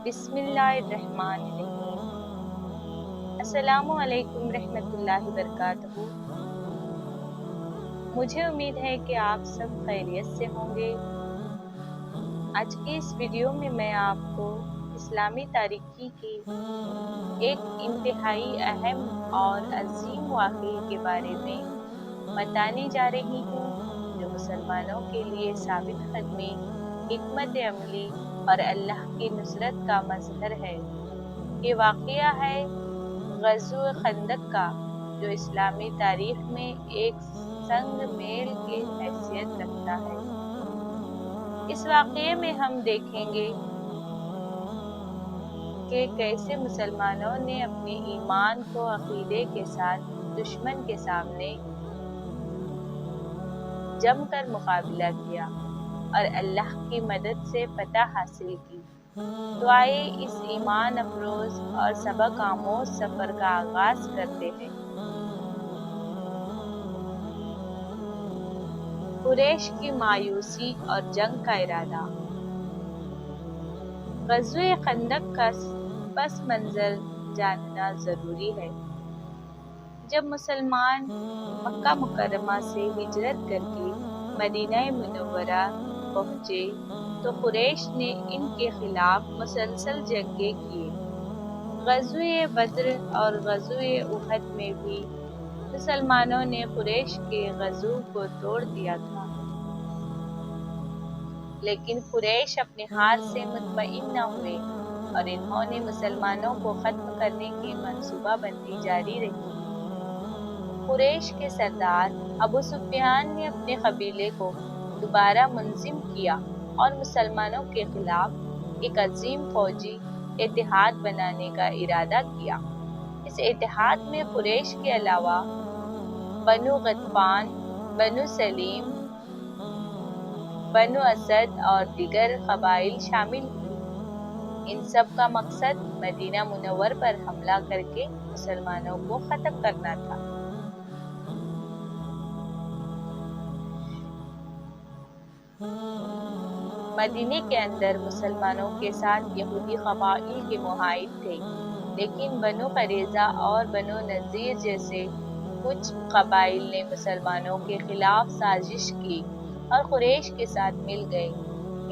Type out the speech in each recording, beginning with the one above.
بسم اللہ الرحمن الرحیم۔ السلام علیکم رحمۃ اللہ وبرکاتہ۔ مجھے امید ہے کہ آپ سب خیریت سے ہوں گے۔ آج کی اس ویڈیو میں آپ کو اسلامی تاریخی کی ایک انتہائی اہم اور عظیم واقعے کے بارے میں بتانے جا رہی ہوں، جو مسلمانوں کے لیے ثابت قدمی، حکمت عملی اور اللہ کی نصرت کا مظہر ہے۔ یہ واقعہ ہے غزوہ خندق کا، جو اسلامی تاریخ میں ایک سنگ میل کی حیثیت رکھتا ہے۔ اس واقعے میں ہم دیکھیں گے کہ کیسے مسلمانوں نے اپنے ایمان کو عقیدے کے ساتھ دشمن کے سامنے جم کر مقابلہ کیا اور اللہ کی مدد سے فتح حاصل کی۔ تو آئے اس ایمان افروز اور سبق آموز سفر کا آغاز کرتے ہیں۔ قریش کی مایوسی اور جنگ کا ارادہ۔ غزوہ خندق کا پس منظر جاننا ضروری ہے۔ جب مسلمان مکہ مکرمہ سے ہجرت کر کے مدینہ منورہ پہنچے تو قریش نے ان کے خلاف مسلسل جنگیں کی۔ غزوہ بدر اور غزوہ احد میں بھی مسلمانوں نے قریش کے غزو کو توڑ دیا تھا، لیکن قریش اپنے ہار سے مطمئن نہ ہوئے اور انہوں نے مسلمانوں کو ختم کرنے کی منصوبہ بندی جاری رکھی۔ قریش کے سردار ابو سفیان نے اپنے قبیلے کو دوبارہ منظم کیا اور مسلمانوں کے خلاف ایک عظیم فوجی اتحاد بنانے کا ارادہ کیا۔ اس اتحاد میں قریش کے علاوہ بنو غطفان، بنو سلیم، بنو اسد اور دیگر قبائل شامل ہوئے۔ ان سب کا مقصد مدینہ منور پر حملہ کر کے مسلمانوں کو ختم کرنا تھا۔ مدینے کے اندر مسلمانوں کے ساتھ یہودی قبائل کے معاہد تھے، لیکن بنو قریظہ اور بنو نذیر جیسے کچھ قبائل نے مسلمانوں کے خلاف سازش کی اور قریش کے ساتھ مل گئے۔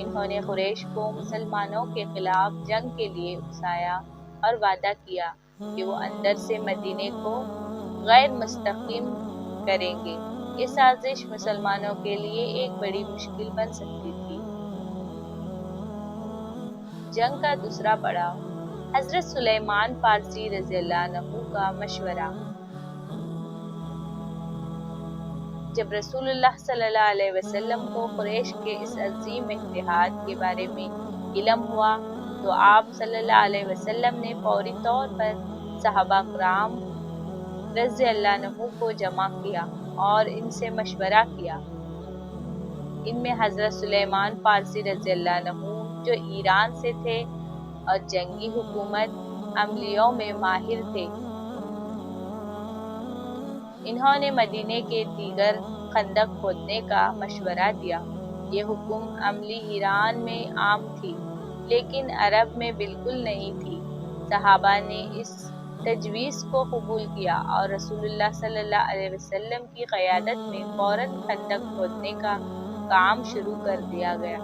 انہوں نے قریش کو مسلمانوں کے خلاف جنگ کے لیے اکسایا اور وعدہ کیا کہ وہ اندر سے مدینے کو غیر مستحکم کریں گے۔ یہ سازش مسلمانوں کے لیے ایک بڑی مشکل بن سکتی تھی۔ جنگ کا دوسرا پڑاؤ۔ حضرت سلیمان پارسی رضی اللہ عنہ کا مشورہ۔ جب رسول اللہ صلی اللہ علیہ وسلم کو قریش کے اس عظیم اتحاد کے بارے میں علم ہوا تو آپ صلی اللہ علیہ وسلم نے فوری طور پر صحابہ کرام رضی اللہ عنہ کو جمع کیا اور ان سے مشورہ کیا۔ ان میں حضرت سلیمان پارسی رضی اللہ عنہ جو ایران سے تھے اور جنگی حکمت عملیوں میں ماہر تھے۔ انہوں نے مدینے کے دیگر خندق کھودنے کا مشورہ دیا۔ یہ حکم عملی ایران میں عام تھی، لیکن عرب میں بالکل نہیں تھی۔ صحابہ نے اس تجویز کو قبول کیا اور رسول اللہ صلی اللہ علیہ وسلم کی قیادت میں فوراً خندق کھودنے کا کام شروع کر دیا گیا۔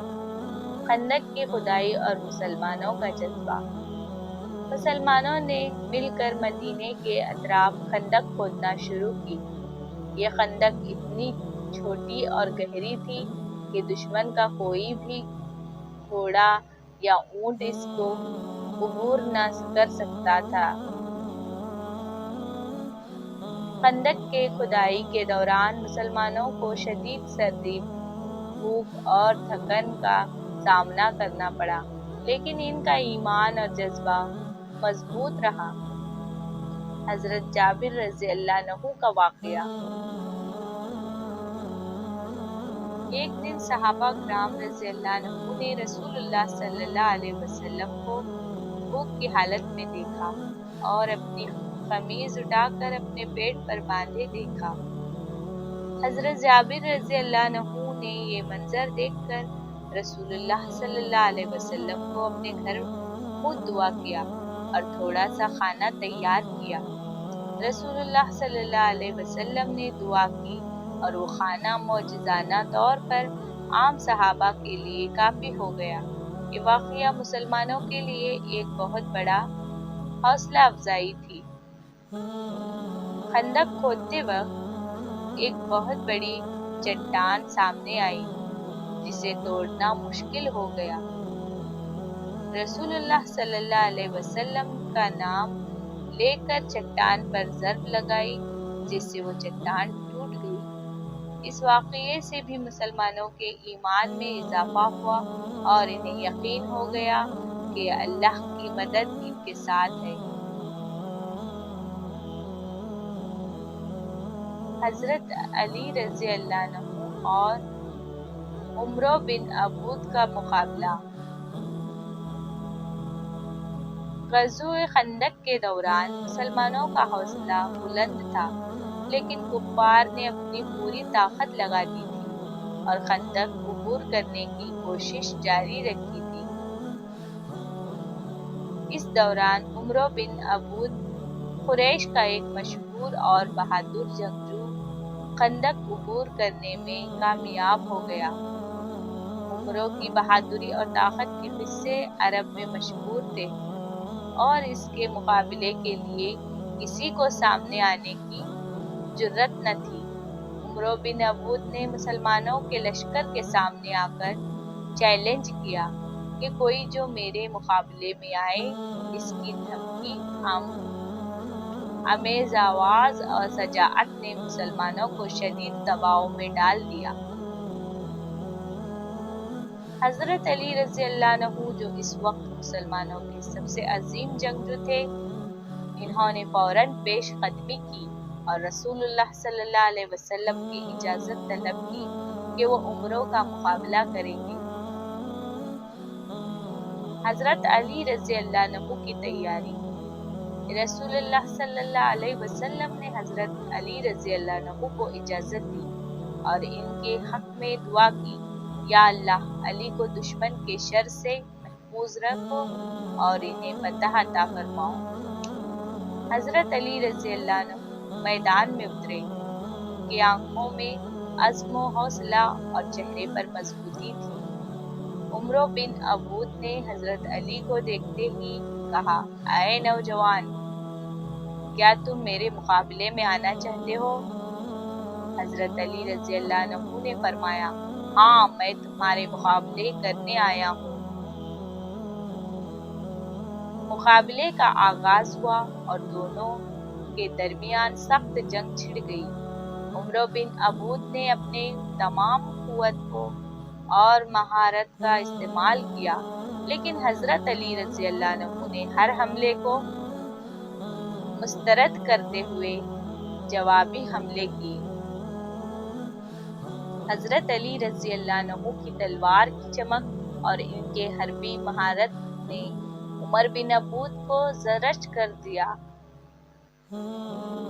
خندق کی کھدائی اور مسلمانوں کا جذبہ۔ مسلمانوں نے مل کر مدینے کے اطراف خندق کھودنا شروع کی۔ یہ خندق اتنی چھوٹی اور گہری تھی کہ دشمن کا کوئی بھی گھوڑا یا اونٹ اس کو عبور نہ کر سکتا تھا۔ خندق کے کھدائی کے دوران مسلمانوں کو شدید سردی، بھوک اور تھکن کا سامنا کرنا پڑا، لیکن ان کا ایمان اور جذبہ مضبوط رہا۔ حضرت جابر رضی اللہ عنہ کا واقعہ۔ ایک دن صحابہ کرام رضی اللہ عنہ نے رسول اللہ صلی اللہ علیہ وسلم کو بھوک کی حالت میں دیکھا اور اپنی قمیض اٹھا کر اپنے پیٹ پر باندھے دیکھا۔ حضرت جابر رضی اللہ عنہ نے یہ منظر دیکھ کر رسول اللہ صلی اللہ علیہ وسلم کو اپنے گھر خود دعا کیا اور تھوڑا سا کھانا تیار کیا۔ رسول اللہ صلی اللہ علیہ وسلم نے دعا کی اور وہ کھانا معجزانہ طور پر عام صحابہ کے لیے کافی ہو گیا۔ یہ واقعہ مسلمانوں کے لیے ایک بہت بڑا حوصلہ افزائی تھی۔ خندق کھودتے وقت ایک بہت بڑی چٹان سامنے آئی جسے توڑنا مشکل ہو گیا۔ رسول اللہ صلی اللہ علیہ وسلم کا نام لے کر چٹان پر ضرب لگائی جس سے وہ چٹان ٹوٹ گئی۔ اس واقعے سے بھی مسلمانوں کے ایمان میں اضافہ ہوا اور انہیں یقین ہو گیا کہ اللہ کی مدد ان کے ساتھ ہے۔ حضرت علی رضی اللہ عنہ اور عمرو بن عبود کا مقابلہ۔ غزوہ خندق کے دوران مسلمانوں کا حوصلہ بلند تھا، لیکن کفار نے اپنی پوری طاقت لگا دی تھی اور خندق عبور کرنے کی کوشش جاری رکھی تھی۔ اس دوران عمرو بن عبود قریش کا ایک مشہور اور بہادر جنگجو خندق عبور کرنے میں کامیاب ہو گیا۔ عمرو کی بہادری اور طاقت کے قصے عرب میں مشہور تھے اور اس کے مقابلے کے لیے کسی کو سامنے آنے کی جرأت نہ تھی۔ عمرو بن عبود نے مسلمانوں کے لشکر کے سامنے آ کر چیلنج کیا کہ کوئی جو میرے مقابلے میں آئے اس کی دھمکی آمیز آواز اور شجاعت نے مسلمانوں کو شدید دباؤ میں ڈال دیا۔ حضرت علی رضی اللہ عنہ جو اس وقت مسلمانوں کے سب سے عظیم جنگجو تھے، انہوں نے فوراً پیش قدمی کی اور رسول اللہ صلی اللہ علیہ وسلم کی اجازت طلب کی کہ وہ عمرو کا مقابلہ کریں گے۔ حضرت علی رضی اللہ عنہ کی تیاری۔ رسول اللہ صلی اللہ علیہ وسلم نے حضرت علی رضی اللہ عنہ کو اجازت دی اور ان کے حق میں دعا کی، یا اللہ علی کو دشمن کے شر سے محفوظ رکھو اور انہیں فتح عطا فرماؤ۔ حضرت علی رضی اللہ عنہ میدان میں اترے، ان کی آنکھوں میں عزم و حوصلہ اور چہرے پر مضبوطی تھی۔ عمرو بن عبود نے حضرت علی کو دیکھتے ہی کہا، اے نوجوان، کیا تم میرے مقابلے میں آنا چاہتے ہو؟ حضرت علی رضی اللہ عنہ نے فرمایا، ہاں، میں تمہارے مقابلے کرنے آیا ہوں۔ مقابلے کا آغاز ہوا اور دونوں کے درمیان سخت جنگ چھڑ گئی۔ عمرو بن عبود نے اپنے تمام قوت کو اور مہارت کا استعمال کیا، لیکن حضرت علی رضی اللہ عنہ نے ہر حملے کو مسترد کرتے ہوئے جوابی حملے کیے۔ حضرت علی رضی اللہ عنہ کی تلوار کی چمک اور ان کے حربی مہارت نے عمر بن عبود کو زرچ کر دیا۔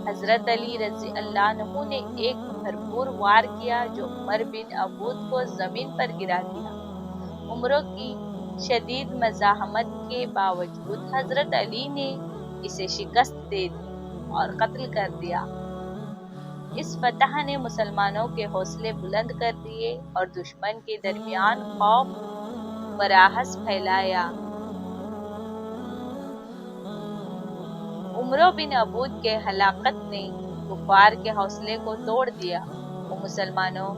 حضرت علی رضی اللہ عنہ نے ایک بھرپور وار کیا جو عمر بن عبود کو زمین پر گرا دیا۔ عمرو کی شدید مزاحمت کے باوجود حضرت علی نے اسے شکست دے دی اور قتل کر دیا۔ اس فتح نے مسلمانوں کے حوصلے بلند کر دیے اور دشمن کے درمیان خوف و رعب پھیلایا۔ عمرو بن عبود کے ہلاکت نے کفار کے حوصلے کو توڑ دیا۔ وہ مسلمانوں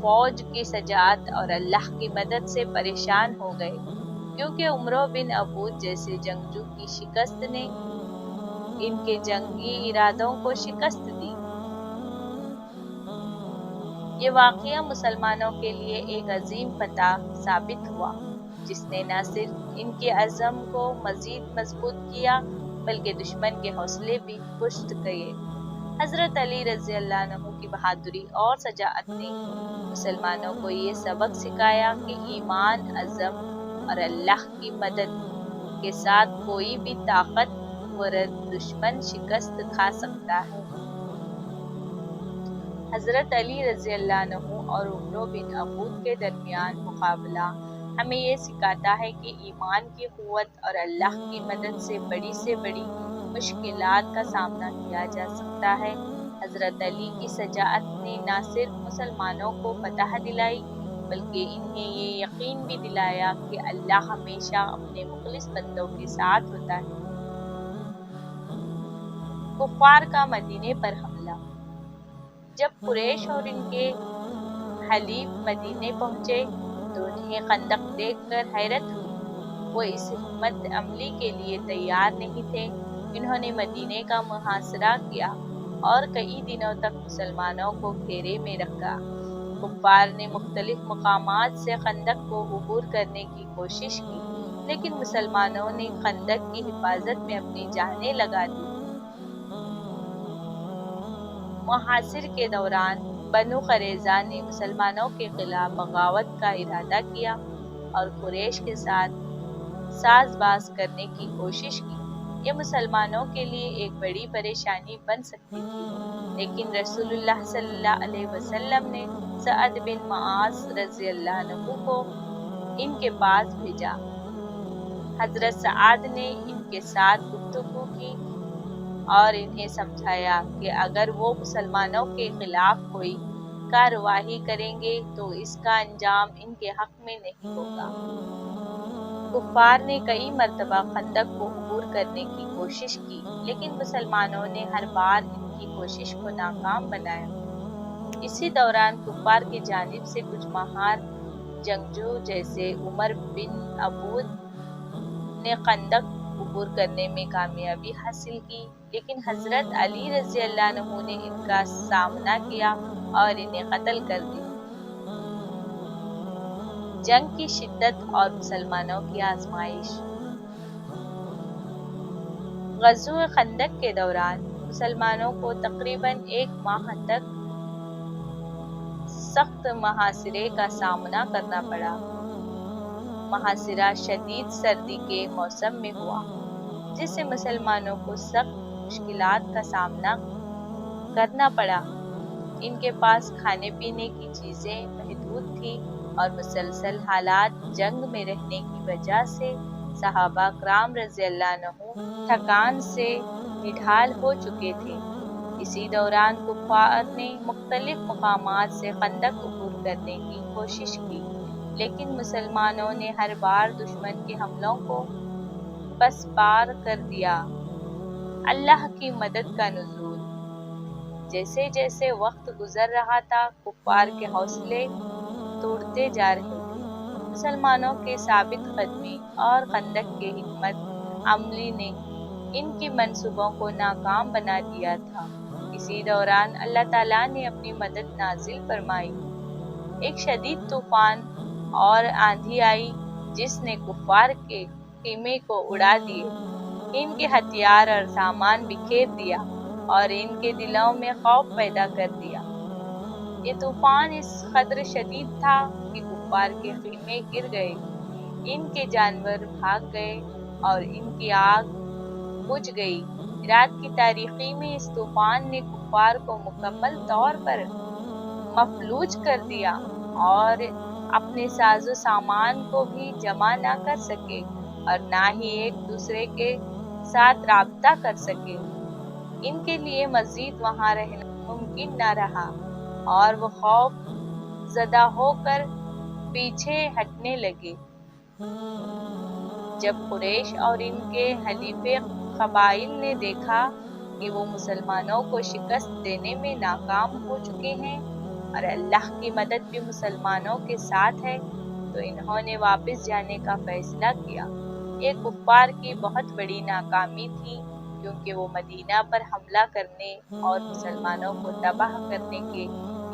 فوج کی شجاعت اور اللہ کی مدد سے پریشان ہو گئے، کیونکہ عمرو بن عبود جیسے جنگجو کی شکست نے ان کے جنگی ارادوں کو شکست دی۔ یہ واقعہ مسلمانوں کے لیے ایک عظیم فتح ثابت ہوا، جس نے نہ صرف ان کے عزم کو مزید مضبوط کیا بلکہ دشمن کے حوصلے بھی پست کیے۔ حضرت علی رضی اللہ عنہ کی بہادری اور شجاعت نے مسلمانوں کو یہ سبق سکھایا کہ ایمان، عزم اور اللہ کی مدد کے ساتھ کوئی بھی طاقتور دشمن شکست کھا سکتا ہے۔ حضرت علی رضی اللہ عنہ اور عمرو بن عبود کے درمیان مقابلہ ہمیں یہ سکھاتا ہے کہ ایمان کی قوت اور اللہ کی مدد سے بڑی مشکلات کا سامنا کیا جا سکتا ہے۔ حضرت علی کی شجاعت نے نہ صرف مسلمانوں کو فتح دلائی بلکہ انہیں یہ یقین بھی دلایا کہ اللہ ہمیشہ اپنے مخلص بندوں کے ساتھ ہوتا ہے۔ کفار کا مدینے پر حملہ۔ جب قریش اور ان کے حلیف مدینے پہنچے تو انہیں خندق دیکھ کر حیرت ہوئی۔ وہ اس حکمت عملی کے لیے تیار نہیں تھے۔ انہوں نے مدینے کا محاصرہ کیا اور کئی دنوں تک مسلمانوں کو گھیرے میں رکھا۔ کفار نے مختلف مقامات سے خندق کو عبور کرنے کی کوشش کی، لیکن مسلمانوں نے خندق کی حفاظت میں اپنی جانیں لگا دی۔ محاصر کے دوران بنو قریظہ نے مسلمانوں کے خلاف بغاوت کا ارادہ کیا اور قریش کے ساتھ ساز باز کرنے کی کوشش کی۔ یہ مسلمانوں کے لیے ایک بڑی پریشانی بن سکتی تھی، لیکن رسول اللہ صلی اللہ علیہ وسلم نے سعد بن معاذ رضی اللہ عنہ کو ان کے پاس بھیجا۔ حضرت سعد نے ان کے ساتھ گفتگو کی اور انہیں سمجھایا کہ اگر وہ مسلمانوں کے خلاف کوئی کارروائی کریں گے تو اس کا انجام ان کے حق میں نہیں ہوگا۔ کفار نے کئی مرتبہ خندق کو عبور کرنے کی کوشش کی، لیکن مسلمانوں نے ہر بار ان کی کوشش کو ناکام بنایا۔ اسی دوران کفار کی جانب سے کچھ ماہر جنگجو جیسے عمر بن عبود نے خندق عبور کرنے میں کامیابی حاصل کی، لیکن حضرت علی رضی اللہ عنہ نے ان کا سامنا کیا اور انہیں قتل کر دیا۔ جنگ کی شدت اور مسلمانوں کی آزمائش۔ غزوہ خندق کے دوران مسلمانوں کو تقریباً 1 ماہ تک سخت محاصرے کا سامنا کرنا پڑا۔ محاصرہ شدید سردی کے موسم میں ہوا، جس سے مسلمانوں کو سخت مشکلات کا سامنا کرنا پڑا۔ ان کے پاس کھانے پینے کی چیزیں محدود تھیں اور مسلسل حالات جنگ میں رہنے کی وجہ سے صحابہ کرام رضی اللہ عنہ تھکان سے نڈھال ہو چکے تھے۔ اسی دوران کفار نے مختلف مقامات سے خندق عبور کرنے کی کوشش کی، لیکن مسلمانوں نے ہر بار دشمن کے حملوں کو پس پار کر دیا۔ اللہ کی مدد کا نزول۔ جیسے جیسے وقت گزر رہا تھا، کفار کے حوصلے ٹوٹتے جا رہے تھے۔ مسلمانوں کے ثابت قدمی اور خندق کے حکمت عملی نے ان کی منصوبوں کو ناکام بنا دیا تھا۔ اسی دوران اللہ تعالیٰ نے اپنی مدد نازل فرمائی۔ ایک شدید طوفان اور آندھی آئی جس نے کفار کے خیمے کو اڑا دیے، ان کے ہتھیار اور سامان بکھیر دیا اور ان کے دلوں میں خوف پیدا کر دیا۔ یہ طوفان اس قدر شدید تھا کہ کفار کے خیمے گر گئے، ان کے جانور بھاگ گئے اور ان کی آگ بجھ گئی۔ رات کی تاریکی میں اس طوفان نے کفار کو مکمل طور پر مفلوج کر دیا اور اپنے ساز و سامان کو بھی جمع نہ کر سکے اور نہ ہی ایک دوسرے کے ساتھ رابطہ کر سکے۔ ان کے لیے مزید وہاں رہنا ممکن نہ رہا اور وہ خوف زدہ ہو کر پیچھے ہٹنے لگے۔ جب قریش اور ان کے حلیف قبائل نے دیکھا کہ وہ مسلمانوں کو شکست دینے میں ناکام ہو چکے ہیں اور اللہ کی مدد بھی مسلمانوں کے ساتھ ہے، تو انہوں نے واپس جانے کا فیصلہ کیا۔ یہ کفار کی بہت بڑی ناکامی تھی، کیونکہ وہ مدینہ پر حملہ کرنے اور مسلمانوں کو تباہ کرنے کے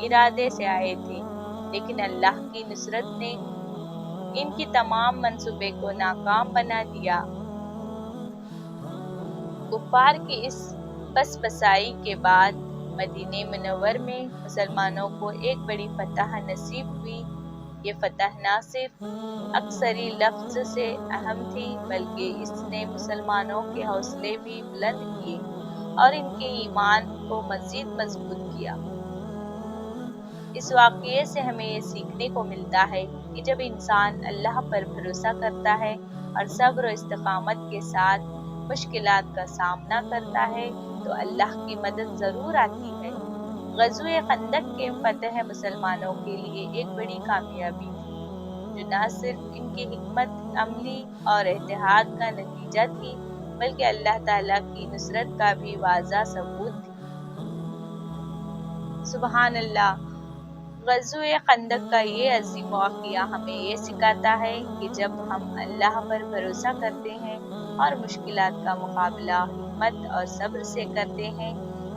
ارادے سے آئے تھے، لیکن اللہ کی نصرت نے ان کی تمام منصوبے کو ناکام بنا دیا۔ کفار کی اس پس پسائی کے بعد مدینہ منور میں مسلمانوں کو ایک بڑی فتح نصیب ہوئی۔ یہ فتح نہ صرف اکثری لفظ سے اہم تھی، بلکہ اس نے مسلمانوں کے حوصلے بھی بلند کیے اور ان کے ایمان کو مزید مضبوط کیا۔ اس واقعے سے ہمیں یہ سیکھنے کو ملتا ہے کہ جب انسان اللہ پر بھروسہ کرتا ہے اور صبر و استقامت کے ساتھ مشکلات کا سامنا کرتا ہے تو اللہ کی مدد ضرور آتی ہے۔ غزوہ خندق کے فتح مسلمانوں کے لیے ایک بڑی کامیابی تھی، جو نہ صرف ان کی حکمت عملی اور اتحاد کا نتیجہ تھی بلکہ اللہ تعالیٰ کی نصرت کا بھی واضح ثبوت تھی۔ سبحان اللہ! غزوہ خندق کا یہ عظیم واقعہ ہمیں یہ سکھاتا ہے کہ جب ہم اللہ پر بھروسہ کرتے ہیں اور مشکلات کا مقابلہ حکمت اور صبر سے کرتے ہیں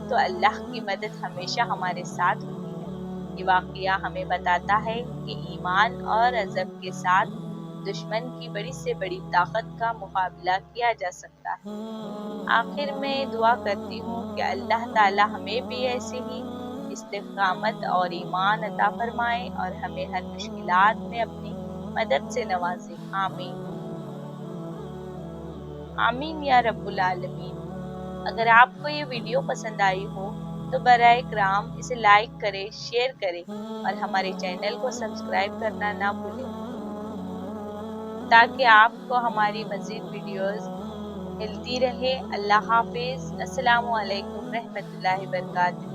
تو اللہ کی مدد ہمیشہ ہمارے ساتھ ہوتی ہے۔ یہ واقعہ ہمیں بتاتا ہے کہ ایمان اور عزم کے ساتھ دشمن کی بڑی سے بڑی طاقت کا مقابلہ کیا جا سکتا ہے۔ آخر میں دعا کرتی ہوں کہ اللہ تعالی ہمیں بھی ایسے ہی استقامت اور ایمان عطا فرمائے اور ہمیں ہر مشکلات میں اپنی مدد سے نوازے۔ آمین آمین یا رب العالمین۔ اگر آپ کو یہ ویڈیو پسند آئی ہو تو برائے کرام اسے لائک کریں، شیئر کریں اور ہمارے چینل کو سبسکرائب کرنا نہ بھولیں تاکہ آپ کو ہماری مزید ویڈیوز ملتی رہے۔ اللہ حافظ۔ السلام علیکم رحمۃ اللہ وبرکاتہ۔